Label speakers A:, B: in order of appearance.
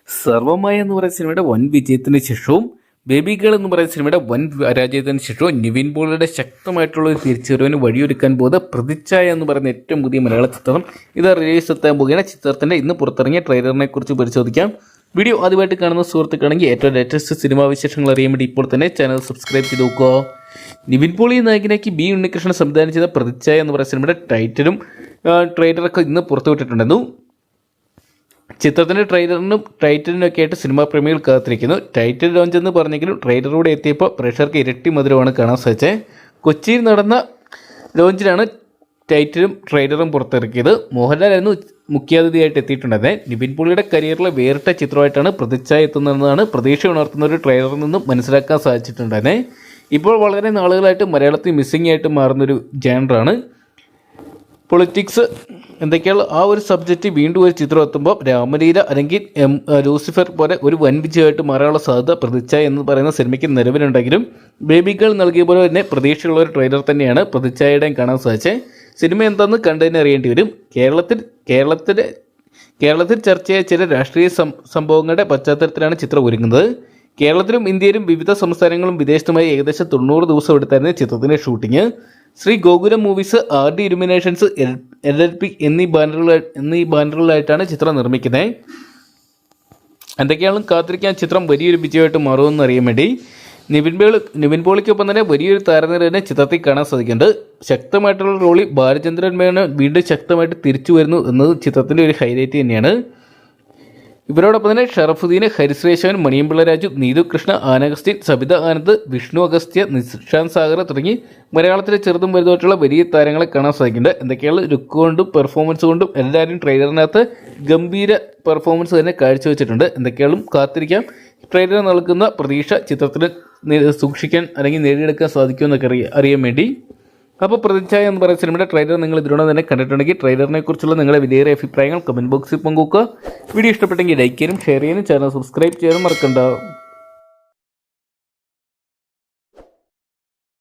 A: സർവമായ എന്ന് പറയുന്ന സിനിമയുടെ വൻ വിജയത്തിന് ശേഷവും ബേബി ഗേൾ എന്ന് പറയുന്ന സിനിമയുടെ വൻ പരാജയത്തിന് ശേഷവും നിവിൻ പോളിയുടെ ശക്തമായിട്ടുള്ള ഒരു തിരിച്ചുവരവിന് വഴിയൊരുക്കാൻ പോകുന്ന പ്രതിച്ഛായ എന്ന് പറയുന്ന ഏറ്റവും പുതിയ മലയാള ചിത്രം ഇത് റിലീസ് എത്താൻ പോകുകയാണ്. ചിത്രത്തിൻ്റെ ഇന്ന് പുറത്തിറങ്ങിയ ട്രെയിലറിനെ കുറിച്ച് പരിശോധിക്കാം. വീഡിയോ ആദ്യമായിട്ട് കാണുന്ന സുഹൃത്തുക്കളാണെങ്കിൽ ഏറ്റവും ലേറ്റസ്റ്റ് സിനിമാ വിശേഷങ്ങൾ അറിയാൻ വേണ്ടി ഇപ്പോൾ തന്നെ ചാനൽ സബ്സ്ക്രൈബ് ചെയ്ത് നോക്കുക. നിവിൻ പോളി നായകനാക്കി ബി ഉണ്ണികൃഷ്ണൻ സംവിധാനം ചെയ്ത പ്രതിച്ഛായ എന്ന് പറയുന്ന സിനിമയുടെ ട്രെയിലറൊക്കെ ഇന്ന് പുറത്തുവിട്ടിട്ടുണ്ടായിരുന്നു. ചിത്രത്തിൻ്റെ ടൈറ്റിലിനൊക്കെ ആയിട്ട് സിനിമാ പ്രേമികൾ കാത്തിരിക്കുന്നു. ടൈറ്റിൽ ലോഞ്ച് എന്ന് പറഞ്ഞെങ്കിലും ട്രെയിലറൂടെ എത്തിയപ്പോൾ പ്രേക്ഷകർക്ക് ഇരട്ടി മധുരമാണ് കാണാൻ സാധിച്ചത്. കൊച്ചിയിൽ നടന്ന ലോഞ്ചിലാണ് ടൈറ്റിലും ട്രെയിലറും പുറത്തിറക്കിയത്. മോഹൻലാലായിരുന്നു മുഖ്യാതിഥിയായിട്ട് എത്തിയിട്ടുണ്ടായിരുന്നത്. നിവിൻ പോളിയുടെ കരിയറിലെ വേറിട്ട ചിത്രമായിട്ടാണ് പ്രതിച്ഛായ എത്തുന്നതെന്നാണ് പ്രതീക്ഷ ഉണർത്തുന്ന ഒരു ട്രെയിലറിൽ നിന്നും മനസ്സിലാക്കാൻ സാധിച്ചിട്ടുണ്ടായിരുന്നത്. ഇപ്പോൾ വളരെ നാളുകളായിട്ട് മലയാളത്തിൽ മിസ്സിംഗ് ആയിട്ട് മാറുന്നൊരു ജാനറാണ് പൊളിറ്റിക്സ്. എന്തൊക്കെയാണ് ആ ഒരു സബ്ജക്റ്റ് വീണ്ടും ഒരു ചിത്രം എത്തുമ്പോൾ രാമലീല അല്ലെങ്കിൽ ലൂസിഫർ പോലെ ഒരു വൻ വിജയമായിട്ട് മാറാനുള്ള സാധ്യത പ്രതിച്ഛായ എന്ന് പറയുന്ന സിനിമയ്ക്ക് നിലവിലുണ്ടെങ്കിലും ബേബി ഗേൾ നൽകിയ പോലെ തന്നെ പ്രതീക്ഷയുള്ള ഒരു ട്രെയിലർ തന്നെയാണ് പ്രതിച്ഛായയുടെയും കാണാൻ സാധിച്ചത്. സിനിമ എന്താണെന്ന് കണ്ടതിന് അറിയേണ്ടി വരും. കേരളത്തിൽ ചർച്ചയായ ചില രാഷ്ട്രീയ സംഭവങ്ങളുടെ പശ്ചാത്തലത്തിലാണ് ചിത്രം ഒരുങ്ങുന്നത്. കേരളത്തിലും ഇന്ത്യയിലും വിവിധ സംസ്ഥാനങ്ങളും വിദേശത്തുമായി ഏകദേശം 90 ദിവസം എടുത്തായിരുന്നു ചിത്രത്തിൻ്റെ shooting. Shri Gokulam movies, RD illuminations, LLP എന്നീ ബാനറുകളിലായിട്ടാണ് ചിത്രം നിർമ്മിക്കുന്നത്. എന്തൊക്കെയാണ് കാത്തിരിക്കാൻ ചിത്രം വലിയൊരു വിജയമായിട്ട് മാറുമെന്ന് അറിയാൻ വേണ്ടി നിവിൻ പോളിക്കൊപ്പം തന്നെ വലിയൊരു താരനിര തന്നെ ചിത്രത്തിൽ കാണാൻ സാധിക്കുന്നുണ്ട്. ശക്തമായിട്ടുള്ള റോളിൽ ബാലചന്ദ്രൻ മേനോൻ വീണ്ടും ശക്തമായിട്ട് തിരിച്ചു വരുന്നു എന്നത് ചിത്രത്തിൻ്റെ ഒരു ഹൈലൈറ്റ് തന്നെയാണ്. ഇവരോടൊപ്പം തന്നെ ഷറഫുദ്ദീൻ, ഹരിശ്രേഷവൻ, മണിയമ്പിള്ള രാജു, നീതു കൃഷ്ണ, ആനഗസ്റ്റിൻ, സബിത ആനന്ദ്, വിഷ്ണു അഗസ്ത്യ, നിഷാന്ത് സാഗർ തുടങ്ങി മലയാളത്തിലെ ചെറുതും വലുതായിട്ടുള്ള വലിയ താരങ്ങളെ കാണാൻ സാധിക്കുന്നുണ്ട്. എന്തൊക്കെയാണ് ലുക്ക് കൊണ്ടും പെർഫോമൻസ് കൊണ്ടും എല്ലാവരും ട്രെയിലറിനകത്ത് ഗംഭീര പെർഫോമൻസ് തന്നെ കാഴ്ചവെച്ചിട്ടുണ്ട്. എന്തൊക്കെയാണ് കാത്തിരിക്കാം. ട്രെയിലർ നൽകുന്ന പ്രതീക്ഷ ചിത്രത്തിൽ സൂക്ഷിക്കാൻ അല്ലെങ്കിൽ നേടിയെടുക്കാൻ സാധിക്കുമെന്നൊക്കെ അറിയാൻ വേണ്ടി. അപ്പോൾ പ്രതിച്ഛായ എന്ന് പറയുന്ന സിനിമയുടെ ട്രെയിലർ നിങ്ങൾ ഇതിനോട് തന്നെ കണ്ടിട്ടുണ്ടെങ്കിൽ ട്രെയിലറിനെ കുറിച്ചുള്ള നിങ്ങളുടെ വിലയേറിയ അഭിപ്രായങ്ങൾ കമൻറ്റ് ബോക്സിൽ പങ്കുവെക്കുക. വീഡിയോ ഇഷ്ടപ്പെട്ടെങ്കിൽ ലൈക്ക് ചെയ്യാനും ഷെയർ ചെയ്യാനും ചാനൽ സബ്സ്ക്രൈബ് ചെയ്യാനും മറക്കണ്ട.